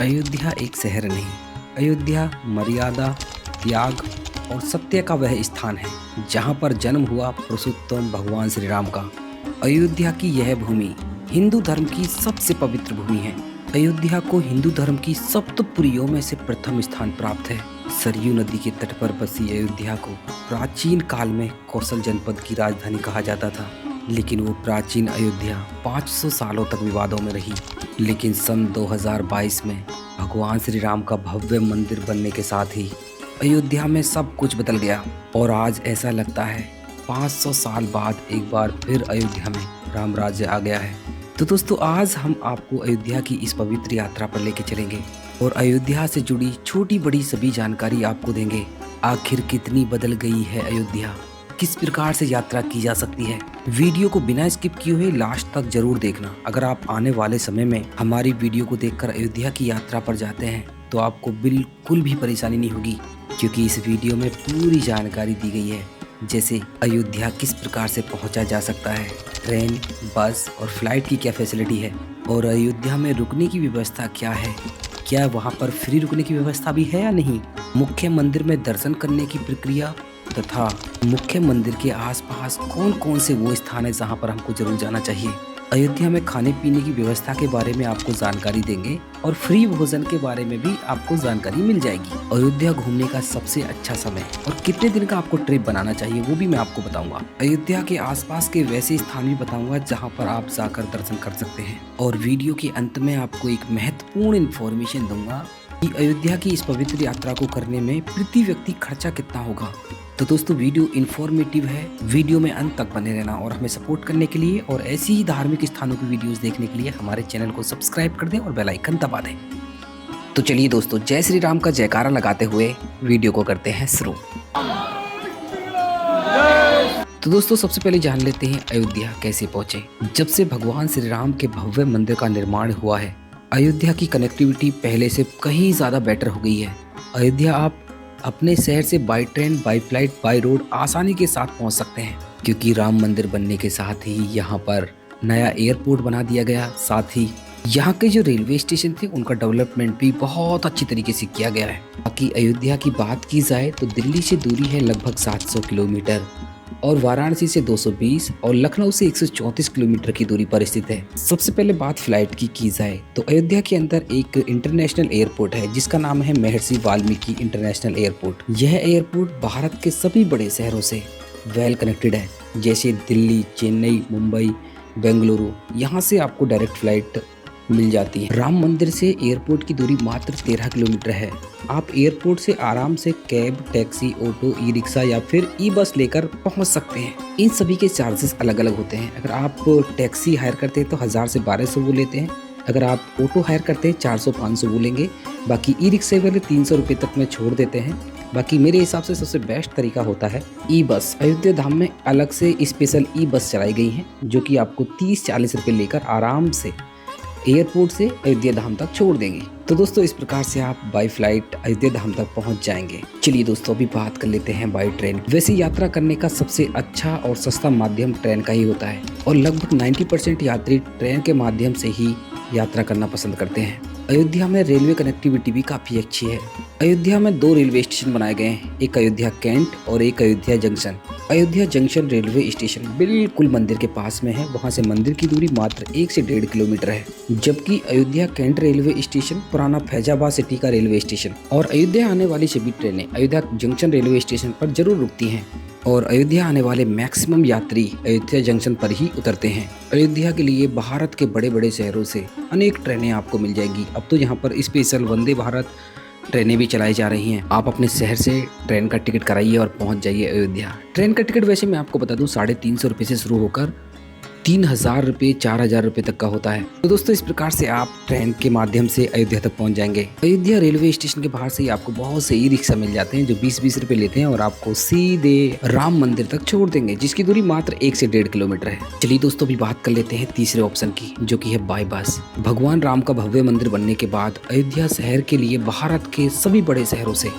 अयोध्या एक शहर नहीं, अयोध्या मर्यादा, त्याग और सत्य का वह स्थान है जहाँ पर जन्म हुआ पुरुषोत्तम भगवान श्री राम का। अयोध्या की यह भूमि हिंदू धर्म की सबसे पवित्र भूमि है। अयोध्या को हिंदू धर्म की सप्तपुरियों में से प्रथम स्थान प्राप्त है। सरयू नदी के तट पर बसी अयोध्या को प्राचीन काल में कौशल जनपद की राजधानी कहा जाता था, लेकिन वो प्राचीन अयोध्या 500 सालों तक विवादों में रही। लेकिन सन 2022 में भगवान श्री राम का भव्य मंदिर बनने के साथ ही अयोध्या में सब कुछ बदल गया और आज ऐसा लगता है 500 साल बाद एक बार फिर अयोध्या में राम राज्य आ गया है। तो दोस्तों, आज हम आपको अयोध्या की इस पवित्र यात्रा पर लेके चलेंगे और अयोध्या से जुड़ी छोटी बड़ी सभी जानकारी आपको देंगे। आखिर कितनी बदल गई है अयोध्या, किस प्रकार से यात्रा की जा सकती है। वीडियो को बिना स्किप किए हुए लास्ट तक जरूर देखना। अगर आप आने वाले समय में हमारी वीडियो को देखकर अयोध्या की यात्रा पर जाते हैं तो आपको बिल्कुल भी परेशानी नहीं होगी, क्योंकि इस वीडियो में पूरी जानकारी दी गई है। जैसे अयोध्या किस प्रकार से पहुंचा जा सकता है, ट्रेन, बस और फ्लाइट की क्या फैसिलिटी है, और अयोध्या में रुकने की व्यवस्था क्या है, क्या वहां पर फ्री रुकने की व्यवस्था भी है या नहीं, मुख्य मंदिर में दर्शन करने की प्रक्रिया तथा मुख्य मंदिर के आसपास कौन कौन से वो स्थान है जहां पर हमको जरूर जाना चाहिए। अयोध्या में खाने पीने की व्यवस्था के बारे में आपको जानकारी देंगे और फ्री भोजन के बारे में भी आपको जानकारी मिल जाएगी। अयोध्या घूमने का सबसे अच्छा समय और कितने दिन का आपको ट्रिप बनाना चाहिए वो भी मैं आपको बताऊंगा। अयोध्या के आसपास के वैसे स्थान भी बताऊंगा जहां पर आप जाकर दर्शन कर सकते हैं। और वीडियो के अंत में आपको एक महत्वपूर्ण इन्फॉर्मेशन दूंगा कि अयोध्या की इस पवित्र यात्रा को करने में प्रति व्यक्ति खर्चा कितना होगा। तो दोस्तों, वीडियो इन्फॉर्मेटिव है, वीडियो में अंत तक बने रहना और हमें सपोर्ट करने के लिए और ऐसी ही धार्मिक स्थानों की वीडियोस देखने के लिए हमारे चैनल को सब्सक्राइब कर दें और बेल आइकन दबा दें। तो चलिए दोस्तों, जय श्री राम का जयकारा लगाते हुए वीडियो को करते हैं शुरू। तो दोस्तों, सबसे पहले जान लेते हैं अयोध्या कैसे पहुंचे। जब से भगवान श्री राम के भव्य मंदिर का निर्माण हुआ है, अयोध्या की कनेक्टिविटी पहले से कहीं ज्यादा बेटर हो गई है। अयोध्या आप अपने शहर से by train, by flight, by road आसानी के साथ पहुंच सकते हैं, क्योंकि राम मंदिर बनने के साथ ही यहाँ पर नया एयरपोर्ट बना दिया गया। साथ ही यहाँ के जो रेलवे स्टेशन थे उनका डेवलपमेंट भी बहुत अच्छी तरीके से किया गया है। बाकी अयोध्या की बात की जाए तो दिल्ली से दूरी है लगभग 700 किलोमीटर और वाराणसी से 220 और लखनऊ से 134 किलोमीटर की दूरी पर स्थित है। सबसे पहले बात फ्लाइट की जाए तो अयोध्या के अंदर एक इंटरनेशनल एयरपोर्ट है जिसका नाम है महर्षि वाल्मीकि इंटरनेशनल एयरपोर्ट। यह एयरपोर्ट भारत के सभी बड़े शहरों से वेल कनेक्टेड है, जैसे दिल्ली, चेन्नई, मुंबई, बेंगलुरु। यहाँ से आपको डायरेक्ट फ्लाइट मिल जाती है। राम मंदिर से एयरपोर्ट की दूरी मात्र 13 किलोमीटर है। आप एयरपोर्ट से आराम से cab, taxi, auto, e rickshaw या फिर ई बस लेकर पहुंच सकते हैं। इन सभी के चार्जेस अलग अलग होते हैं। अगर आप टैक्सी हायर करते हैं तो 1000 से 1200 वो लेते हैं। अगर आप ऑटो हायर करते हैं 400-500 वो लेंगे। बाकी ई रिक्शे वाले 300 रुपये तक में छोड़ देते हैं। बाकी मेरे हिसाब से सबसे बेस्ट तरीका होता है ई बस। अयोध्या धाम में अलग से स्पेशल ई बस चलाई गई है जो कि आपको 30-40 रुपये लेकर आराम से एयरपोर्ट से अयोध्या धाम तक छोड़ देंगे। तो दोस्तों, इस प्रकार से आप बाई फ्लाइट अयोध्या धाम तक पहुंच जाएंगे। चलिए दोस्तों, अभी बात कर लेते हैं बाई ट्रेन। वैसे यात्रा करने का सबसे अच्छा और सस्ता माध्यम ट्रेन का ही होता है और लगभग 90% यात्री ट्रेन के माध्यम से ही यात्रा करना पसंद करते हैं। अयोध्या में रेलवे कनेक्टिविटी भी काफी अच्छी है। अयोध्या में 2 रेलवे स्टेशन बनाए गए हैं, एक अयोध्या कैंट और एक Ayodhya junction. Ayodhya junction railway station बिल्कुल मंदिर के पास में है, वहां से मंदिर की दूरी मात्र 1 से 1.5 किलोमीटर है। जबकि अयोध्या कैंट रेलवे स्टेशन पुराना फैजाबाद सिटी का रेलवे स्टेशन और अयोध्या आने वाली सभी ट्रेनें अयोध्या जंक्शन रेलवे स्टेशन पर जरूर रुकती हैं और अयोध्या आने वाले मैक्सिमम यात्री अयोध्या जंक्शन पर ही उतरते हैं। अयोध्या के लिए भारत के बड़े बड़े शहरों से अनेक ट्रेनें आपको मिल जाएगी। अब तो यहाँ पर स्पेशल वंदे भारत ट्रेनें भी चलाई जा रही हैं। आप अपने शहर से ट्रेन का टिकट कराइए और पहुंच जाइए अयोध्या। ट्रेन का टिकट वैसे मैं आपको बता दूं 350 रुपये से शुरू होकर 3000 रुपये, 4000 रुपये तक का होता है। तो दोस्तों, इस प्रकार से आप ट्रेन के माध्यम से अयोध्या तक पहुंच जाएंगे। अयोध्या रेलवे स्टेशन के बाहर से ही आपको बहुत से ई रिक्शा मिल जाते हैं जो 20-20 रुपये लेते हैं और आपको सीधे राम मंदिर तक छोड़ देंगे, जिसकी दूरी मात्र 1 से 1.5 किलोमीटर है। चलिए दोस्तों, अभी बात कर लेते हैं तीसरे ऑप्शन की, जो की है बाई बस। भगवान राम का भव्य मंदिर बनने के बाद अयोध्या शहर के लिए भारत के सभी बड़े शहरों से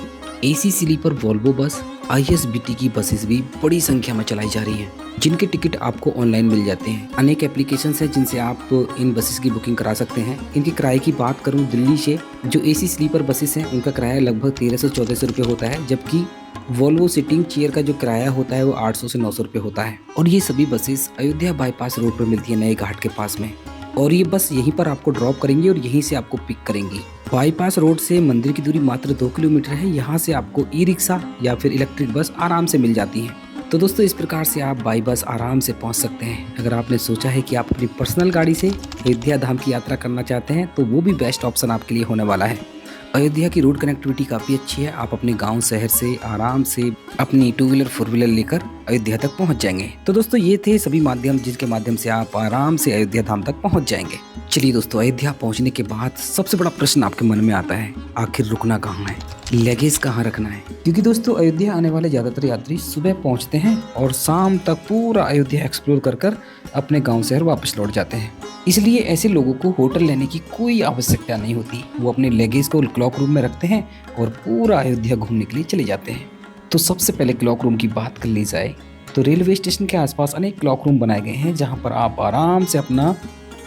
AC sleeper Volvo bus, ISBT की बसेस भी बड़ी संख्या में चलाई जा रही हैं, जिनके टिकट आपको ऑनलाइन मिल जाते हैं। अनेक एप्लीकेशंस हैं जिनसे आप इन बसेस की बुकिंग करा सकते हैं। इनके किराए की बात करूं, दिल्ली से जो एसी स्लीपर बसेस हैं उनका किराया लगभग 1300 से 1400 रुपये होता है, जबकि वोल्वो सिटिंग चेयर का जो किराया होता है वो 800 से 900 रुपये होता है। और ये सभी बसेस अयोध्या बाईपास रोड पर मिलती है, नए घाट के पास में। और ये बस यहीं पर आपको ड्रॉप करेंगी और यहीं से आपको पिक करेंगी। बाईपास रोड से मंदिर की दूरी मात्र 2 किलोमीटर है। यहाँ से आपको ई रिक्शा या फिर इलेक्ट्रिक बस आराम से मिल जाती है। तो दोस्तों, इस प्रकार से आप बाई बस आराम से पहुँच सकते हैं। अगर आपने सोचा है कि आप अपनी पर्सनल गाड़ी से अयोध्या धाम की यात्रा करना चाहते हैं तो वो भी बेस्ट ऑप्शन आपके लिए होने वाला है। अयोध्या की रोड कनेक्टिविटी काफ़ी अच्छी है। आप अपने गांव शहर से आराम से अपनी 2 व्हीलर 4 व्हीलर लेकर अयोध्या तक पहुंच जाएंगे। तो दोस्तों, ये थे सभी माध्यम जिनके माध्यम से आप आराम से अयोध्या धाम तक पहुंच जाएंगे। चलिए दोस्तों, अयोध्या पहुंचने के बाद सबसे बड़ा प्रश्न आपके मन में आता है, आखिर रुकना कहाँ है, लगेज कहाँ रखना है। क्योंकि दोस्तों, अयोध्या आने वाले ज़्यादातर यात्री सुबह पहुँचते हैं और शाम तक पूरा अयोध्या एक्सप्लोर कर अपने गाँव शहर वापस लौट जाते हैं। इसलिए ऐसे लोगों को होटल लेने की कोई आवश्यकता नहीं होती। वो अपने लगेज को क्लॉक रूम में रखते हैं और पूरा अयोध्या घूमने के लिए चले जाते हैं। तो सबसे पहले क्लॉक रूम की बात कर ली जाए तो रेलवे स्टेशन के आसपास अनेक क्लॉक रूम बनाए गए हैं, जहां पर आप आराम से अपना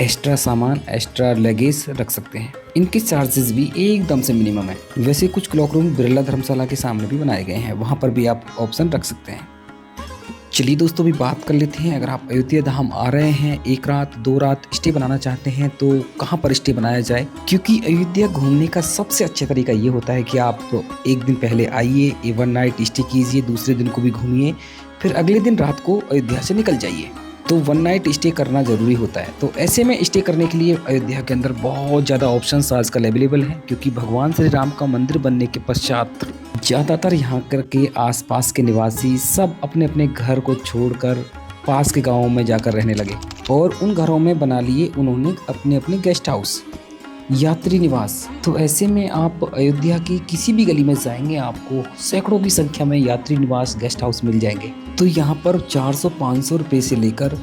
एक्स्ट्रा सामान, एक्स्ट्रा लगेज रख सकते हैं। इनके चार्जेस भी एकदम से मिनिमम है। वैसे कुछ क्लॉक रूम बिरला धर्मशाला के सामने भी बनाए गए हैं, वहाँ पर भी आप ऑप्शन रख सकते हैं। चलिए दोस्तों, भी बात कर लेते हैं, अगर आप अयोध्या धाम आ रहे हैं, 1 रात 2 रात स्टे बनाना चाहते हैं तो कहाँ पर स्टे बनाया जाए। क्योंकि अयोध्या घूमने का सबसे अच्छा तरीका ये होता है कि आप एक दिन पहले आइए, 1 नाइट स्टे कीजिए, दूसरे दिन को भी घूमिए, फिर अगले दिन रात को अयोध्या से निकल जाइए। तो 1 नाइट स्टे करना ज़रूरी होता है। तो ऐसे में स्टे करने के लिए अयोध्या के अंदर बहुत ज़्यादा ऑप्शंस आजकल अवेलेबल हैं, क्योंकि भगवान श्री राम का मंदिर बनने के पश्चात ज़्यादातर यहाँ के आसपास के निवासी सब अपने अपने घर को छोड़कर पास के गाँवों में जाकर रहने लगे और उन घरों में बना लिए उन्होंने अपने अपने गेस्ट हाउस, यात्री निवास। तो ऐसे में आप अयोध्या की किसी भी गली में जाएंगे, आपको सैकड़ों की संख्या में यात्री निवास, गेस्ट हाउस मिल जाएंगे। तो यहाँ पर 400-500 रुपये से लेकर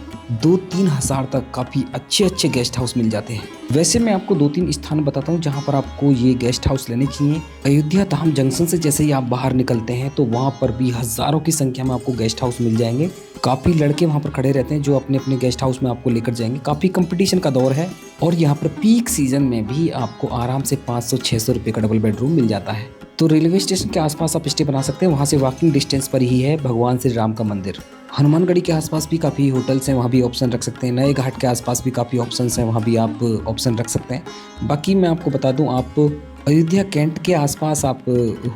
2-3 हज़ार तक काफ़ी अच्छे गेस्ट हाउस मिल जाते हैं। वैसे मैं आपको 2-3 स्थान बताता हूँ जहाँ पर आपको ये गेस्ट हाउस लेने चाहिए। अयोध्या धाम जंक्शन से जैसे ही आप बाहर निकलते हैं तो वहाँ पर भी हज़ारों की संख्या में आपको गेस्ट हाउस मिल जाएंगे। काफ़ी लड़के वहाँ पर खड़े रहते हैं जो अपने अपने गेस्ट हाउस में आपको लेकर जाएंगे। काफ़ी कंपटीशन का दौर है और यहाँ पर पीक सीजन में भी आपको आराम से 500-600 रुपये का डबल बेडरूम मिल जाता है। तो रेलवे स्टेशन के आसपास आप स्टे बना सकते हैं। वहाँ से वॉकिंग डिस्टेंस पर ही है भगवान श्री राम का मंदिर। हनुमानगढ़ी के आसपास भी काफ़ी होटल्स हैं, वहाँ भी ऑप्शन रख सकते हैं। नए घाट के आसपास भी काफ़ी ऑप्शंस हैं, वहाँ भी आप ऑप्शन रख सकते हैं। बाकी मैं आपको बता दूँ, आप अयोध्या कैंट के आसपास आप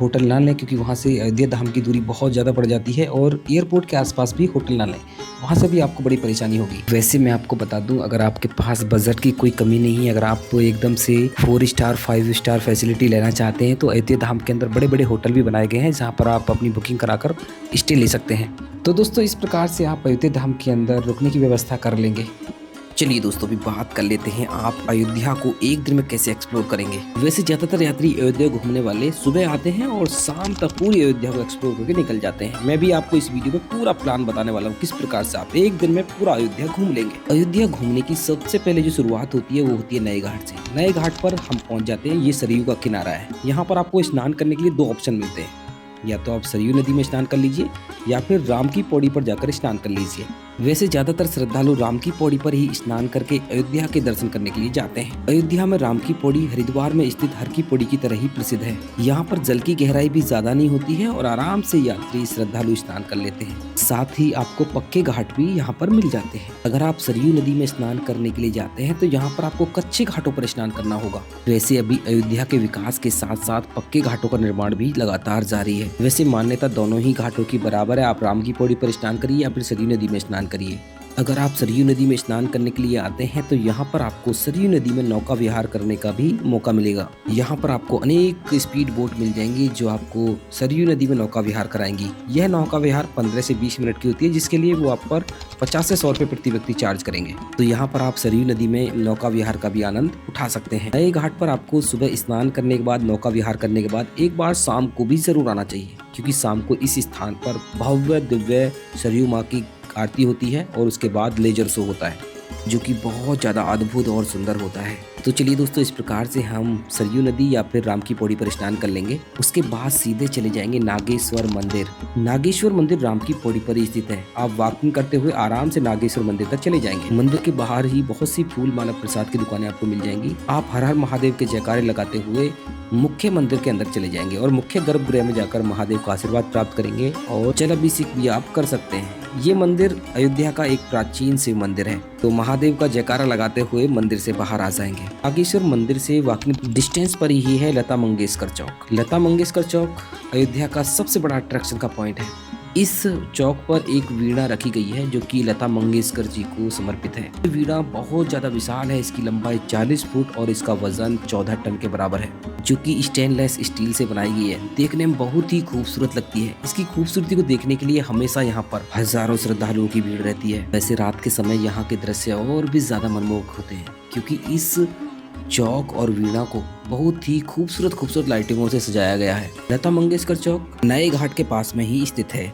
होटल ना लें, क्योंकि वहाँ से अयोध्या धाम की दूरी बहुत ज़्यादा पड़ जाती है। और एयरपोर्ट के आसपास भी होटल ना लें, वहाँ से भी आपको बड़ी परेशानी होगी। वैसे मैं आपको बता दूं, अगर आपके पास बजट की कोई कमी नहीं है, अगर आप एकदम से 4 स्टार 5 स्टार फैसिलिटी लेना चाहते हैं तो अयोध्या धाम के अंदर बड़े बड़े होटल भी बनाए गए हैं, जहाँ पर आप अपनी बुकिंग कराकर स्टे ले सकते हैं। तो दोस्तों, इस प्रकार से आप अयोध्या धाम के अंदर रुकने की व्यवस्था कर लेंगे। चलिए दोस्तों, भी बात कर लेते हैं आप अयोध्या को एक दिन में कैसे एक्सप्लोर करेंगे। वैसे ज्यादातर यात्री अयोध्या घूमने वाले सुबह आते हैं और शाम तक पूरी अयोध्या को एक्सप्लोर करके निकल जाते हैं। मैं भी आपको इस वीडियो में पूरा प्लान बताने वाला हूँ किस प्रकार से आप एक दिन में पूरा अयोध्या घूम लेंगे। अयोध्या घूमने की सबसे पहले जो शुरुआत होती है वो होती है नए घाट से। नए घाट पर हम पहुँच जाते हैं। ये सरयू का किनारा है। यहाँ पर आपको स्नान करने के लिए 2 ऑप्शन मिलते हैं, या तो आप सरयू नदी में स्नान कर लीजिए या फिर राम की पौड़ी पर जाकर स्नान कर लीजिए। वैसे ज्यादातर श्रद्धालु राम की पौड़ी पर ही स्नान करके अयोध्या के दर्शन करने के लिए जाते हैं। अयोध्या में राम की पौड़ी हरिद्वार में स्थित हर की पौड़ी की तरह ही प्रसिद्ध है। यहाँ पर जल की गहराई भी ज्यादा नहीं होती है और आराम से यात्री श्रद्धालु स्नान कर लेते हैं। साथ ही आपको पक्के घाट भी यहाँ पर मिल जाते हैं। अगर आप सरयू नदी में स्नान करने के लिए जाते हैं तो यहाँ पर आपको कच्चे घाटों पर स्नान करना होगा। वैसे अभी अयोध्या के विकास के साथ साथ पक्के घाटों का निर्माण भी लगातार जारी है। वैसे मान्यता दोनों ही घाटों की बराबर है। आप राम की पौड़ी पर स्नान करिए या फिर सरयू नदी में स्नान करिए। अगर आप सरयू नदी में स्नान करने के लिए आते हैं तो यहाँ पर आपको सरयू नदी में नौका विहार करने का भी मौका मिलेगा। यहाँ पर आपको अनेक स्पीड बोट मिल जाएंगी जो आपको सरयू नदी में नौका विहार कराएंगी। यह नौका विहार 15 से 20 मिनट की होती है, जिसके लिए वो आप पर 50 से 100 रुपये प्रति व्यक्ति चार्ज करेंगे। तो यहाँ पर आप सरयू नदी में नौका विहार का भी आनंद उठा सकते हैं। नए घाट पर आपको सुबह स्नान करने के बाद, नौका विहार करने के बाद एक बार शाम को भी जरूर आना चाहिए, क्योंकि शाम को इस स्थान पर भव्य दिव्य सरयू माँ की आरती होती है और उसके बाद लेजर शो होता है। जो कि बहुत ज़्यादा अद्भुत और सुंदर होता है। तो चलिए दोस्तों, इस प्रकार से हम सरयू नदी या फिर राम की पौड़ी पर स्नान कर लेंगे। उसके बाद सीधे चले जाएंगे नागेश्वर मंदिर। नागेश्वर मंदिर राम की पौड़ी पर स्थित है। आप वॉकिंग करते हुए आराम से नागेश्वर मंदिर तक चले जाएंगे। मंदिर के बाहर ही बहुत सी फूल माला प्रसाद की दुकानें आपको मिल जाएंगी। आप हर हर महादेव के जयकारे लगाते हुए मुख्य मंदिर के अंदर चले जाएंगे और मुख्य गर्भगृह में जाकर महादेव का आशीर्वाद प्राप्त करेंगे और जलाभिषेक भी आप कर सकते हैं। ये मंदिर अयोध्या का एक प्राचीन शिव मंदिर है। तो महादेव का जयकारा लगाते हुए मंदिर से बाहर आ जाएंगे। नागेश्वर मंदिर से वॉकिंग डिस्टेंस पर ही है लता मंगेशकर चौक। लता मंगेशकर चौक अयोध्या का सबसे बड़ा अट्रैक्शन का पॉइंट है। इस चौक पर एक वीणा रखी गई है जो कि लता मंगेशकर जी को समर्पित है। ये वीणा बहुत ज्यादा विशाल है। इसकी लंबाई 40 फुट और इसका वजन 14 टन के बराबर है, जो कि स्टेनलेस स्टील से बनाई गई है। देखने में बहुत ही खूबसूरत लगती है। इसकी खूबसूरती को देखने के लिए हमेशा यहाँ पर हजारों श्रद्धालुओं की भीड़ रहती है। वैसे रात के समय यहाँ के दृश्य और भी ज्यादा मनमोहक होते हैं, क्योंकि इस चौक और वीणा को बहुत ही खूबसूरत लाइटिंगों से सजाया गया है। लता मंगेशकर चौक नए घाट के पास में ही स्थित है।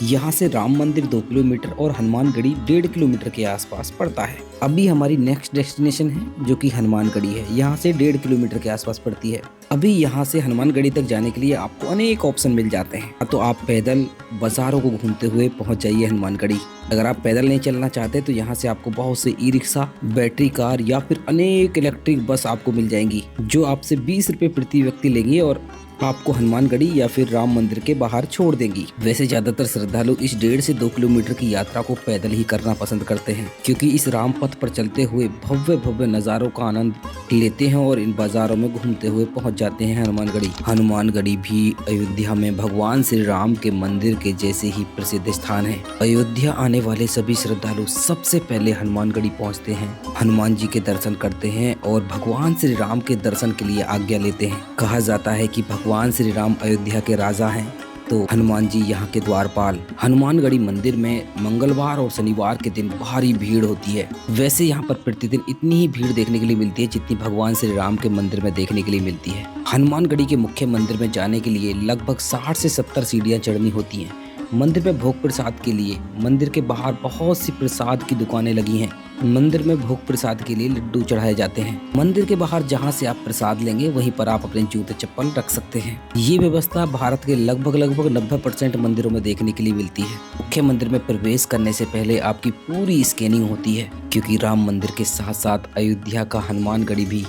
यहाँ से राम मंदिर 2 किलोमीटर और हनुमानगढ़ी 1.5 किलोमीटर के आसपास पड़ता है। अभी हमारी नेक्स्ट डेस्टिनेशन है जो कि हनुमानगढ़ी है। यहाँ से 1.5 किलोमीटर के आसपास पड़ती है। अभी यहाँ से हनुमानगढ़ी तक जाने के लिए आपको अनेक ऑप्शन मिल जाते हैं। तो आप पैदल बाजारों को घूमते हुए पहुँच जाइए हनुमानगढ़ी। अगर आप पैदल नहीं चलना चाहते तो यहाँ से आपको बहुत से ई रिक्शा, बैटरी कार या फिर अनेक इलेक्ट्रिक बस आपको मिल जाएंगी, जो आपसे 20 रुपए प्रति व्यक्ति लेंगे और आपको हनुमानगढ़ी या फिर राम मंदिर के बाहर छोड़ देंगी। वैसे ज्यादातर श्रद्धालु इस 1.5 से 2 किलोमीटर की यात्रा को पैदल ही करना पसंद करते हैं, क्योंकि इस राम पथ पर चलते हुए भव्य नज़ारों का आनंद लेते हैं और इन बाजारों में घूमते हुए पहुंच जाते हैं हनुमानगढ़ी। हनुमानगढ़ी भी अयोध्या में भगवान श्री राम के मंदिर के जैसे ही प्रसिद्ध स्थान है। अयोध्या आने वाले सभी श्रद्धालु सबसे पहले हनुमानगढ़ी पहुँचते हैं, हनुमान जी के दर्शन करते हैं और भगवान श्री राम के दर्शन के लिए आज्ञा लेते हैं। कहा जाता है कि भगवान श्री राम अयोध्या के राजा हैं, तो हनुमान जी यहाँ के द्वारपाल। हनुमानगढ़ी मंदिर में मंगलवार और शनिवार के दिन भारी भीड़ होती है। वैसे यहाँ पर प्रतिदिन इतनी ही भीड़ देखने के लिए मिलती है जितनी भगवान श्री राम के मंदिर में देखने के लिए मिलती है। हनुमानगढ़ी के मुख्य मंदिर में जाने के लिए लगभग 60 से 70 सीढ़ियाँ चढ़नी होती हैं। मंदिर में भोग प्रसाद के लिए मंदिर के बाहर बहुत सी प्रसाद की दुकानें लगी हैं। मंदिर में भोग प्रसाद के लिए लड्डू चढ़ाए जाते हैं। मंदिर के बाहर जहां से आप प्रसाद लेंगे वहीं पर आप अपने जूते चप्पल रख सकते हैं। ये व्यवस्था भारत के लगभग 90% मंदिरों में देखने के लिए मिलती है। मुख्य मंदिर में प्रवेश करने से पहले आपकी पूरी स्कैनिंग होती है, क्योंकि राम मंदिर के साथ साथ अयोध्या का हनुमानगढ़ी भी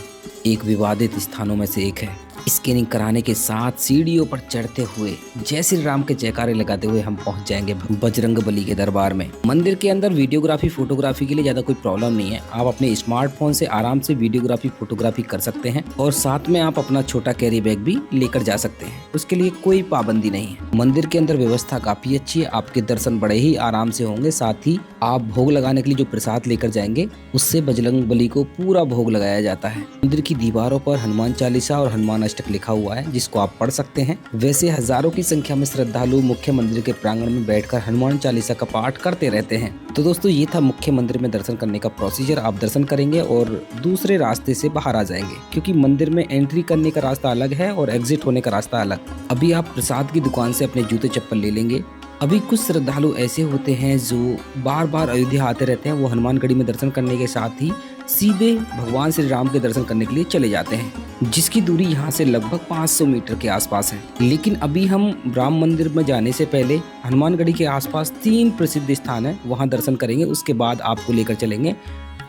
एक विवादित स्थानों में से एक है। स्कैनिंग कराने के साथ सीढ़ियों पर चढ़ते हुए जय श्री राम के जयकारे लगाते हुए हम पहुंच जाएंगे बजरंगबली के दरबार में। मंदिर के अंदर वीडियोग्राफी फोटोग्राफी के लिए ज्यादा कोई प्रॉब्लम नहीं है। आप अपने स्मार्टफोन से आराम से वीडियोग्राफी फोटोग्राफी कर सकते हैं और साथ में आप अपना छोटा कैरी बैग भी लेकर जा सकते हैं। उसके लिए कोई पाबंदी नहीं है। मंदिर के अंदर व्यवस्था काफी अच्छी है। आपके दर्शन बड़े ही आराम से होंगे। साथ ही आप भोग लगाने के लिए जो प्रसाद लेकर जाएंगे उससे बजरंगबली को पूरा भोग लगाया जाता है। मंदिर की दीवारों पर हनुमान चालीसा और हनुमान अष्टक लिखा हुआ है, जिसको आप पढ़ सकते हैं। वैसे हजारों की संख्या में श्रद्धालु मुख्य मंदिर के प्रांगण में बैठकर हनुमान चालीसा का पाठ करते रहते हैं। तो दोस्तों, ये था मुख्य मंदिर में दर्शन करने का प्रोसीजर। आप दर्शन करेंगे और दूसरे रास्ते से बाहर आ जाएंगे, क्योंकि मंदिर में एंट्री करने का रास्ता अलग है और एग्जिट होने का रास्ता अलग। अभी आप प्रसाद की दुकान से अपने जूते चप्पल ले लेंगे। अभी कुछ श्रद्धालु ऐसे होते हैं जो बार बार अयोध्या आते रहते हैं। वो हनुमानगढ़ी में दर्शन करने के साथ ही सीधे भगवान श्री राम के दर्शन करने के लिए चले जाते हैं, जिसकी दूरी यहाँ से लगभग 500 मीटर के आसपास है। लेकिन अभी हम राम मंदिर में जाने से पहले हनुमानगढ़ी के आसपास 3 प्रसिद्ध स्थान है, वहाँ दर्शन करेंगे। उसके बाद आपको लेकर चलेंगे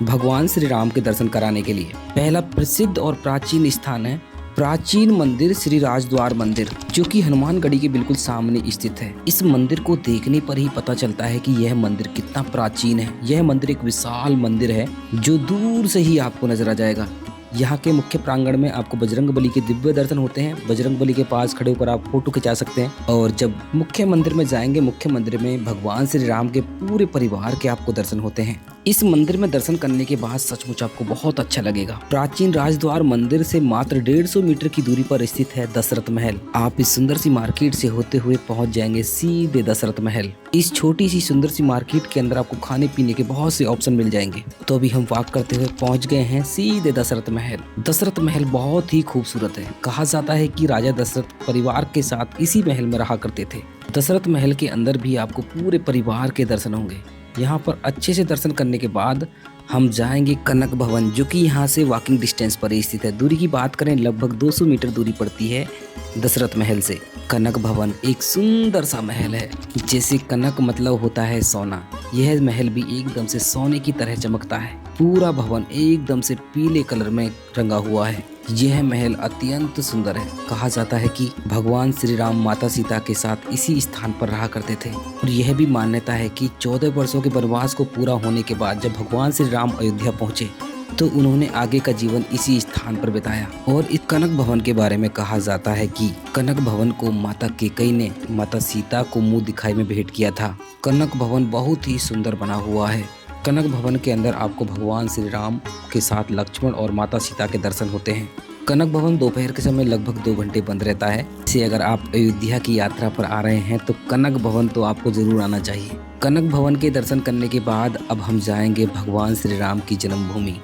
भगवान श्री राम के दर्शन कराने के लिए। पहला प्रसिद्ध और प्राचीन स्थान है प्राचीन मंदिर श्री राजद्वार मंदिर, जो कि हनुमानगढ़ी के बिल्कुल सामने स्थित है। इस मंदिर को देखने पर ही पता चलता है कि यह मंदिर कितना प्राचीन है। यह मंदिर एक विशाल मंदिर है जो दूर से ही आपको नजर आ जाएगा। यहाँ के मुख्य प्रांगण में आपको बजरंगबली के दिव्य दर्शन होते हैं। बजरंगबली के पास खड़े होकर आप फोटो खिंचा सकते हैं। और जब मुख्य मंदिर में जाएंगे, मुख्य मंदिर में भगवान श्री राम के पूरे परिवार के आपको दर्शन होते हैं। इस मंदिर में दर्शन करने के बाद सचमुच आपको बहुत अच्छा लगेगा। प्राचीन राजद्वार मंदिर से मात्र 150 मीटर की दूरी पर स्थित है दशरथ महल। आप इस सुंदर सी मार्केट से होते हुए पहुंच जाएंगे सीधे दशरथ महल। इस छोटी सी सुंदर सी मार्केट के अंदर आपको खाने पीने के बहुत से ऑप्शन मिल जाएंगे। तो अभी हम वॉक करते हुए पहुंच गए हैं सीधे दशरथ महल। दशरथ महल बहुत ही खूबसूरत है। कहा जाता है कि राजा दशरथ परिवार के साथ इसी महल में रहा करते थे। दशरथ महल के अंदर भी आपको पूरे परिवार के दर्शन होंगे। यहाँ पर अच्छे से दर्शन करने के बाद हम जाएंगे कनक भवन, जो कि यहाँ से वॉकिंग डिस्टेंस पर ही स्थित है। दूरी की बात करें लगभग 200 मीटर दूरी पड़ती है दशरथ महल से। कनक भवन एक सुंदर सा महल है। जैसे कनक मतलब होता है सोना, यह महल भी एकदम से सोने की तरह चमकता है। पूरा भवन एकदम से पीले कलर में रंगा हुआ है। यह महल अत्यंत सुंदर है। कहा जाता है कि भगवान श्री राम माता सीता के साथ इसी स्थान पर रहा करते थे और यह भी मान्यता है कि 14 वर्षों के वनवास को पूरा होने के बाद जब भगवान श्री राम अयोध्या पहुंचे तो उन्होंने आगे का जीवन इसी स्थान पर बिताया। और इस कनक भवन के बारे में कहा जाता है कि कनक भवन को माता कैकेयी ने माता सीता को मुंह दिखाई में भेंट किया था। कनक भवन बहुत ही सुंदर बना हुआ है। कनक भवन के अंदर आपको भगवान श्री राम के साथ लक्ष्मण और माता सीता के दर्शन होते हैं। कनक भवन दोपहर के समय लगभग 2 घंटे बंद रहता है। इसे अगर आप अयोध्या की यात्रा पर आ रहे हैं तो कनक भवन तो आपको जरूर आना चाहिए। कनक भवन के दर्शन करने के बाद अब हम जाएंगे भगवान श्री राम की जन्मभूमि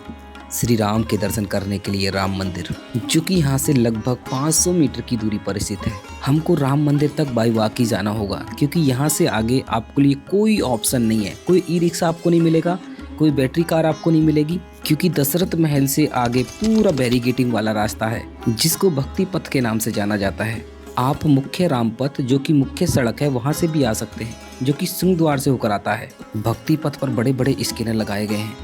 श्री राम के दर्शन करने के लिए राम मंदिर, जो कि यहाँ से लगभग 500 मीटर की दूरी पर स्थित है। हमको राम मंदिर तक बाई वॉक ही जाना होगा, क्योंकि यहाँ से आगे आपके लिए कोई ऑप्शन नहीं है। कोई ई रिक्शा आपको नहीं मिलेगा, कोई बैटरी कार आपको नहीं मिलेगी, क्योंकि दशरथ महल से आगे पूरा बैरिकेटिंग वाला रास्ता है, जिसको भक्ति पथ के नाम से जाना जाता है। आप मुख्य राम पथ, जो कि मुख्य सड़क है, वहाँ से भी आ सकते हैं, जो कि सिंह द्वार से होकर आता है। भक्ति पथ पर बड़े बड़े स्कैनर लगाए गए हैं,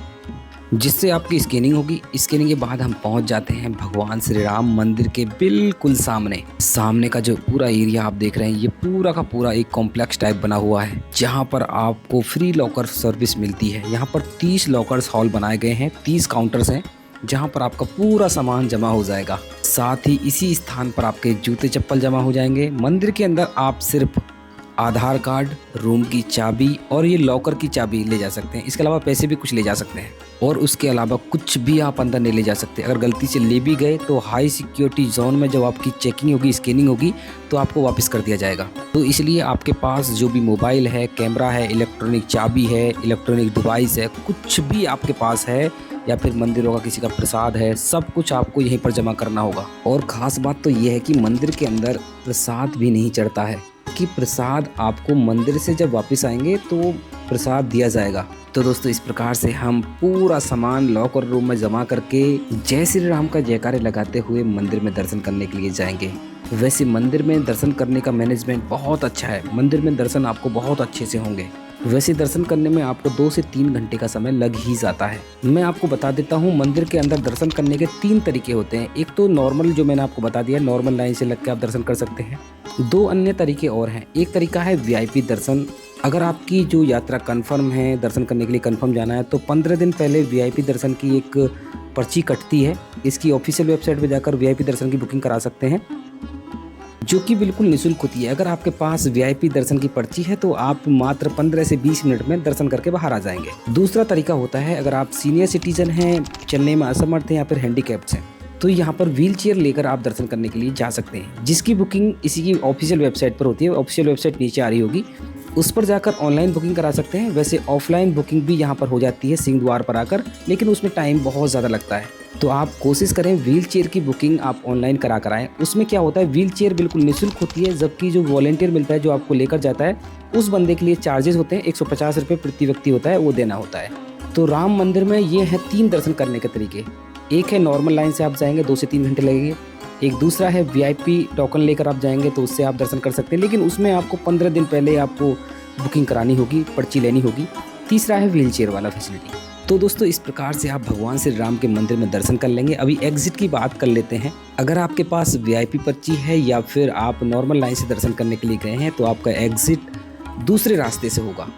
जिससे आपकी स्कैनिंग होगी। स्कैनिंग के बाद हम पहुंच जाते हैं भगवान श्री राम मंदिर के बिल्कुल सामने का जो पूरा एरिया आप देख रहे हैं, ये पूरा का पूरा एक कॉम्प्लेक्स टाइप बना हुआ है, जहां पर आपको फ्री लॉकर सर्विस मिलती है। यहां पर 30 लॉकर्स हॉल बनाए गए हैं, 30 काउंटर्स हैं, जहां पर आपका पूरा सामान जमा हो जाएगा। साथ ही इसी स्थान पर आपके जूते चप्पल जमा हो जाएंगे। मंदिर के अंदर आप सिर्फ आधार कार्ड, रूम की चाबी और ये लॉकर की चाबी ले जा सकते हैं। इसके अलावा पैसे भी कुछ ले जा सकते हैं, और उसके अलावा कुछ भी आप अंदर नहीं ले जा सकते। अगर गलती से ले भी गए तो हाई सिक्योरिटी जोन में जब आपकी चेकिंग होगी, स्कैनिंग होगी, तो आपको वापस कर दिया जाएगा। तो इसलिए आपके पास जो भी मोबाइल है, कैमरा है, इलेक्ट्रॉनिक चाबी है, इलेक्ट्रॉनिक डिवाइस है, कुछ भी आपके पास है, या फिर मंदिरों का किसी का प्रसाद है, सब कुछ आपको यहीं पर जमा करना होगा। और ख़ास बात तो यह है कि मंदिर के अंदर प्रसाद भी नहीं चढ़ता है, कि प्रसाद आपको मंदिर से जब वापस आएंगे तो प्रसाद दिया जाएगा। तो दोस्तों, इस प्रकार से हम पूरा सामान लॉकर रूम में जमा करके जय श्री राम का जयकारे लगाते हुए मंदिर में दर्शन करने के लिए जाएंगे। वैसे मंदिर में दर्शन करने का मैनेजमेंट बहुत अच्छा है। मंदिर में दर्शन आपको बहुत अच्छे से होंगे। वैसे दर्शन करने में आपको 2 से 3 घंटे का समय लग ही जाता है। मैं आपको बता देता हूँ, मंदिर के अंदर दर्शन करने के 3 तरीके होते हैं। एक तो नॉर्मल, जो मैंने आपको बता दिया, नॉर्मल लाइन से लग के आप दर्शन कर सकते हैं। 2 अन्य तरीके और हैं। एक तरीका है VIP दर्शन। अगर आपकी जो यात्रा कंफर्म है, दर्शन करने के लिए कंफर्म जाना है, तो 15 दिन पहले VIP दर्शन की एक पर्ची कटती है। इसकी ऑफिशियल वेबसाइट पर जाकर VIP दर्शन की बुकिंग करा सकते हैं, जो कि बिल्कुल निःशुल्क होती है। अगर आपके पास VIP दर्शन की पर्ची है तो आप मात्र 15 से 20 मिनट में दर्शन करके बाहर आ जाएंगे। दूसरा तरीका होता है, अगर आप सीनियर सिटीजन हैं, चलने में असमर्थ हैं, या फिर हैंडीकैप्ड हैं, तो यहाँ पर व्हील चेयर लेकर आप दर्शन करने के लिए जा सकते हैं, जिसकी बुकिंग इसी की ऑफिशियल वेबसाइट पर होती है। ऑफिशियल वेबसाइट नीचे आ रही होगी, उस पर जाकर ऑनलाइन बुकिंग करा सकते हैं। वैसे ऑफलाइन बुकिंग भी यहाँ पर हो जाती है सिंह द्वार पर आकर, लेकिन उसमें टाइम बहुत ज़्यादा लगता है। तो आप कोशिश करें व्हील चेयर की बुकिंग आप ऑनलाइन करा कर आएँ। उसमें क्या होता है, व्हील चेयर बिल्कुल निःशुल्क होती है, जबकि जो वॉलंटियर मिलता है, जो आपको लेकर जाता है, उस बंदे के लिए चार्जेस होते हैं। 150 रुपये प्रति व्यक्ति होता है, वो देना होता है। तो राम मंदिर में ये है 3 दर्शन करने के तरीके। एक है नॉर्मल लाइन से आप जाएंगे, 2 से 3 घंटे लगेंगे। एक दूसरा है VIP टोकन लेकर आप जाएंगे, तो उससे आप दर्शन कर सकते हैं, लेकिन उसमें आपको 15 दिन पहले आपको बुकिंग करानी होगी, पर्ची लेनी होगी। तीसरा है व्हील चेयर वाला फैसिलिटी। तो दोस्तों, इस प्रकार से आप भगवान श्री राम के मंदिर में दर्शन कर लेंगे। अभी एग्जिट की बात कर लेते हैं। अगर आपके पास VIP पर्ची है या फिर आप नॉर्मल लाइन से दर्शन करने के लिए गए हैं, तो आपका एग्जिट दूसरे रास्ते से होगा।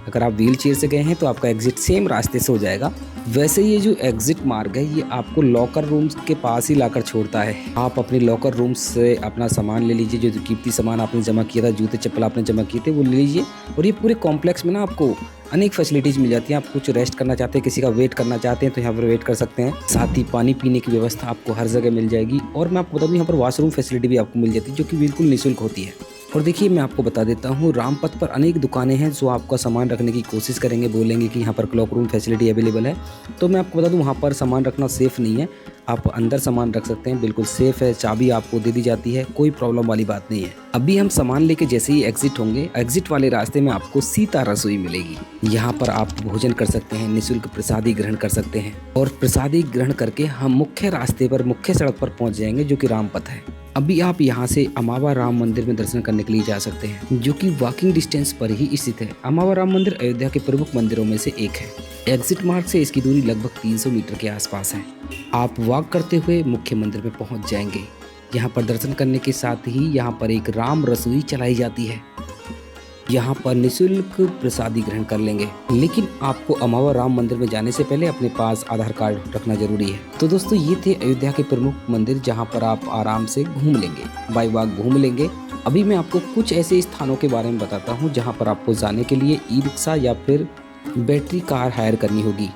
अगर आप व्हील चेयर से गए हैं तो आपका एग्जिट सेम रास्ते से हो जाएगा। वैसे ये जो एग्जिट मार्ग है, ये आपको लॉकर रूम्स के पास ही लाकर छोड़ता है। आप अपने लॉकर रूम से अपना सामान ले लीजिए, जो कीमती सामान आपने जमा किया था, जूते चप्पल आपने जमा किए थे, वो ले लीजिए। और ये पूरे कॉम्प्लेक्स में ना आपको अनेक फैसिलिटीज़ मिल जाती हैं। आप कुछ रेस्ट करना चाहते हैं, किसी का वेट करना चाहते हैं, तो यहाँ पर वेट कर सकते हैं। साथ ही पानी पीने की व्यवस्था आपको हर जगह मिल जाएगी। और मैं आपको बता दूँ, यहाँ पर वॉशरूम फैसिलिटी भी आपको मिल जाती है, जो कि बिल्कुल निःशुल्क होती है। और देखिए, मैं आपको बता देता हूँ, रामपथ पर अनेक दुकानें हैं जो आपका सामान रखने की कोशिश करेंगे, बोलेंगे कि यहाँ पर क्लॉक रूम फैसिलिटी अवेलेबल है। तो मैं आपको बता दूँ, वहाँ पर सामान रखना सेफ़ नहीं है। आप अंदर सामान रख सकते हैं, बिल्कुल सेफ है, चाबी आपको दे दी जाती है, कोई प्रॉब्लम वाली बात नहीं है। अभी हम सामान लेके जैसे ही एग्जिट होंगे, एग्जिट वाले रास्ते में आपको सीता रसोई मिलेगी। यहाँ पर आप भोजन कर सकते हैं, निःशुल्क प्रसादी ग्रहण कर सकते हैं और प्रसादी ग्रहण करके हम मुख्य रास्ते पर, मुख्य सड़क पर पहुँच जाएंगे जो कि रामपथ है। अभी आप यहाँ से अमावा राम मंदिर में दर्शन करने के लिए जा सकते हैं, जो कि वॉकिंग डिस्टेंस पर ही स्थित है। अमावा राम मंदिर अयोध्या के प्रमुख मंदिरों में से एक है। एग्जिट मार्ग से इसकी दूरी लगभग 300 मीटर के आसपास है। आप वॉक करते हुए मुख्य मंदिर में पहुंच जाएंगे। यहाँ पर दर्शन करने के साथ ही यहाँ पर एक राम रसोई चलाई जाती है। यहाँ पर निःशुल्क प्रसादी ग्रहण कर लेंगे, लेकिन आपको अमावा राम मंदिर में जाने से पहले अपने पास आधार कार्ड रखना जरूरी है। तो दोस्तों, ये थे अयोध्या के प्रमुख मंदिर जहाँ पर आप आराम से घूम लेंगे, बाई वॉक घूम लेंगे। अभी मैं आपको कुछ ऐसे स्थानों के बारे में बताता हूँ जहाँ पर आपको जाने के लिए ई रिक्शा या फिर बैटरी कार हायर करनी होगी।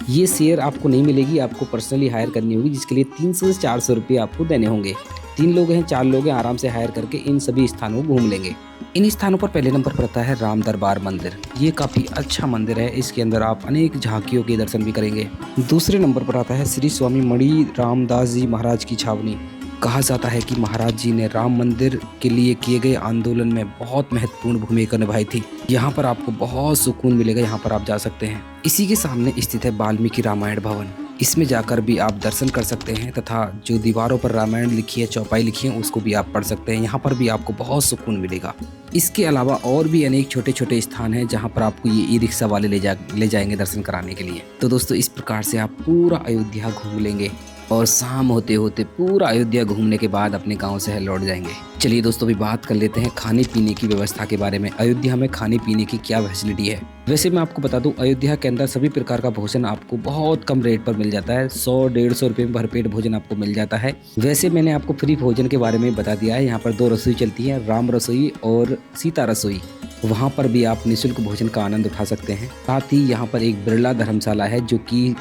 ये शेयर आपको नहीं मिलेगी, आपको पर्सनली हायर करनी होगी, जिसके लिए 300 से 400 रुपये आपको देने होंगे। 3 लोग हैं, 4 लोग हैं, आराम से हायर करके इन सभी स्थानों को घूम लेंगे। इन स्थानों पर पहले नंबर पर आता है राम दरबार मंदिर। ये काफ़ी अच्छा मंदिर है, इसके अंदर आप अनेक झांकियों के दर्शन भी करेंगे। दूसरे नंबर पर आता है श्री स्वामी मणि रामदास जी महाराज की छावनी। कहा जाता है कि महाराज जी ने राम मंदिर के लिए किए गए आंदोलन में बहुत महत्वपूर्ण भूमिका निभाई थी। यहाँ पर आपको बहुत सुकून मिलेगा, यहाँ पर आप जा सकते हैं। इसी के सामने स्थित है वाल्मीकि रामायण भवन। इसमें जाकर भी आप दर्शन कर सकते हैं तथा जो दीवारों पर रामायण लिखी है, चौपाई लिखी है, उसको भी आप पढ़ सकते हैं। यहाँ पर भी आपको बहुत सुकून मिलेगा। इसके अलावा और भी अनेक छोटे छोटे स्थान हैं जहाँ पर आपको ये ई रिक्शा वाले ले जाएंगे दर्शन कराने के लिए। तो दोस्तों, इस प्रकार से आप पूरा अयोध्या घूम लेंगे और शाम होते होते पूरा अयोध्या घूमने के बाद अपने गांव शहर लौट जाएंगे। चलिए दोस्तों, अभी बात कर लेते हैं खाने पीने की व्यवस्था के बारे में। अयोध्या में खाने पीने की क्या फैसिलिटी है। वैसे मैं आपको बता दूं, अयोध्या के अंदर सभी प्रकार का भोजन आपको बहुत कम रेट पर मिल जाता है। 100-150 रुपये में भरपेट भोजन आपको मिल जाता है। वैसे मैंने आपको फ्री भोजन के बारे में बता दिया है। यहाँ पर 2 रसोई चलती है, राम रसोई और सीता रसोई। वहाँ पर भी आप निःशुल्क भोजन का आनंद उठा सकते हैं। साथ ही यहाँ पर एक बिरला धर्मशाला है जो कि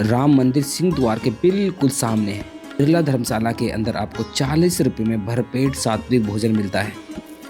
राम मंदिर सिंह द्वार के बिल्कुल सामने है। बिरला धर्मशाला के अंदर आपको 40 रुपये में भरपेट सात्विक भोजन मिलता है।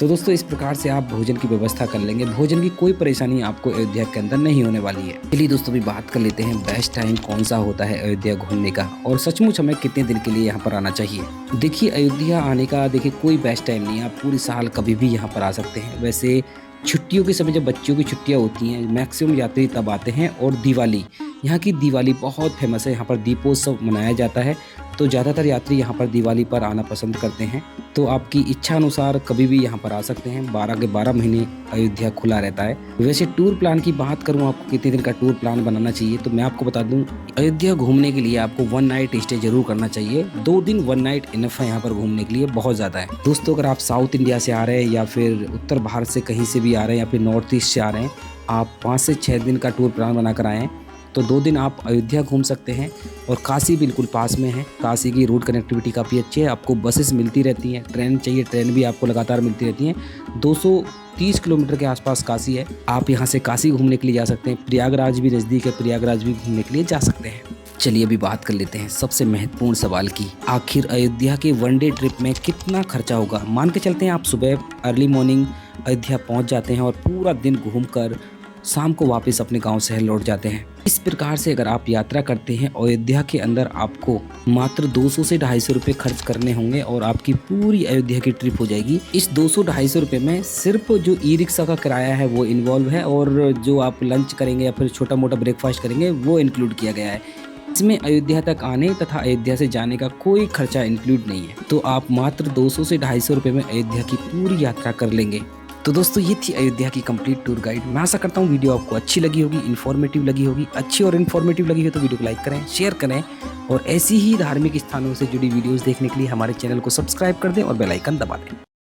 तो दोस्तों, इस प्रकार से आप भोजन की व्यवस्था कर लेंगे। भोजन की कोई परेशानी आपको अयोध्या के अंदर नहीं होने वाली है। चलिए दोस्तों, भी बात कर लेते हैं बेस्ट टाइम कौन सा होता है अयोध्या घूमने का और सचमुच हमें कितने दिन के लिए यहाँ पर आना चाहिए। देखिए, अयोध्या आने का कोई बेस्ट टाइम नहीं है। आप पूरी साल कभी भी यहाँ पर आ सकते हैं। वैसे छुट्टियों के समय जब बच्चों की छुट्टियां होती हैं, मैक्सिमम यात्री तब आते हैं। और दिवाली, यहाँ की दिवाली बहुत फेमस है। यहाँ पर दीपोत्सव मनाया जाता है, तो ज़्यादातर यात्री यहाँ पर दिवाली पर आना पसंद करते हैं। तो आपकी इच्छा अनुसार कभी भी यहाँ पर आ सकते हैं। 12 के 12 महीने अयोध्या खुला रहता है। वैसे टूर प्लान की बात करूँ, आपको कितने दिन का टूर प्लान बनाना चाहिए, तो मैं आपको बता दूँ, अयोध्या घूमने के लिए आपको 1 नाइट स्टे जरूर करना चाहिए। 2 दिन 1 नाइट इनफ है यहाँ पर घूमने के लिए, बहुत ज़्यादा है। दोस्तों, अगर आप साउथ इंडिया से आ रहे हैं या फिर उत्तर भारत से कहीं से भी आ रहे हैं या फिर नॉर्थ ईस्ट से आ रहे हैं, आप 5 से 6 दिन का टूर प्लान बना कर आए हैं, तो 2 दिन आप अयोध्या घूम सकते हैं। और काशी बिल्कुल पास में है। काशी की रूट कनेक्टिविटी काफ़ी अच्छी है। आपको बसेस मिलती रहती हैं, ट्रेन चाहिए ट्रेन भी आपको लगातार मिलती रहती हैं। 230 किलोमीटर के आसपास काशी है। आप यहाँ से काशी घूमने के लिए जा सकते हैं। प्रयागराज भी नज़दीक है, प्रयागराज भी घूमने के लिए जा सकते हैं। चलिए अभी बात कर लेते हैं सबसे महत्वपूर्ण सवाल की, आखिर अयोध्या के 1 डे ट्रिप में कितना खर्चा होगा। मान के चलते हैं आप सुबह अर्ली मॉर्निंग अयोध्या पहुँच जाते हैं और पूरा दिन घूमकर शाम को वापस अपने गांव शहर लौट जाते हैं। इस प्रकार से अगर आप यात्रा करते हैं अयोध्या के अंदर, आपको मात्र 200 से 250 रुपये खर्च करने होंगे और आपकी पूरी अयोध्या की ट्रिप हो जाएगी। इस 200-250 रुपये में सिर्फ जो ई रिक्शा का किराया है वो इन्वॉल्व है, और जो आप लंच करेंगे या फिर छोटा मोटा ब्रेकफास्ट करेंगे वो इंक्लूड किया गया है। इसमें अयोध्या तक आने तथा अयोध्या से जाने का कोई खर्चा इंक्लूड नहीं है। तो आप मात्र 200 से 250 रुपये में अयोध्या की पूरी यात्रा कर लेंगे। तो दोस्तों, ये थी अयोध्या की कंप्लीट टूर गाइड। मैं आशा करता हूँ वीडियो आपको अच्छी लगी होगी, इन्फॉर्मेटिव लगी होगी। अच्छी और इन्फॉर्मेटिव लगी हो तो वीडियो को लाइक करें, शेयर करें और ऐसी ही धार्मिक स्थानों से जुड़ी वीडियोस देखने के लिए हमारे चैनल को सब्सक्राइब कर दें और बेल आइकन दबा दें।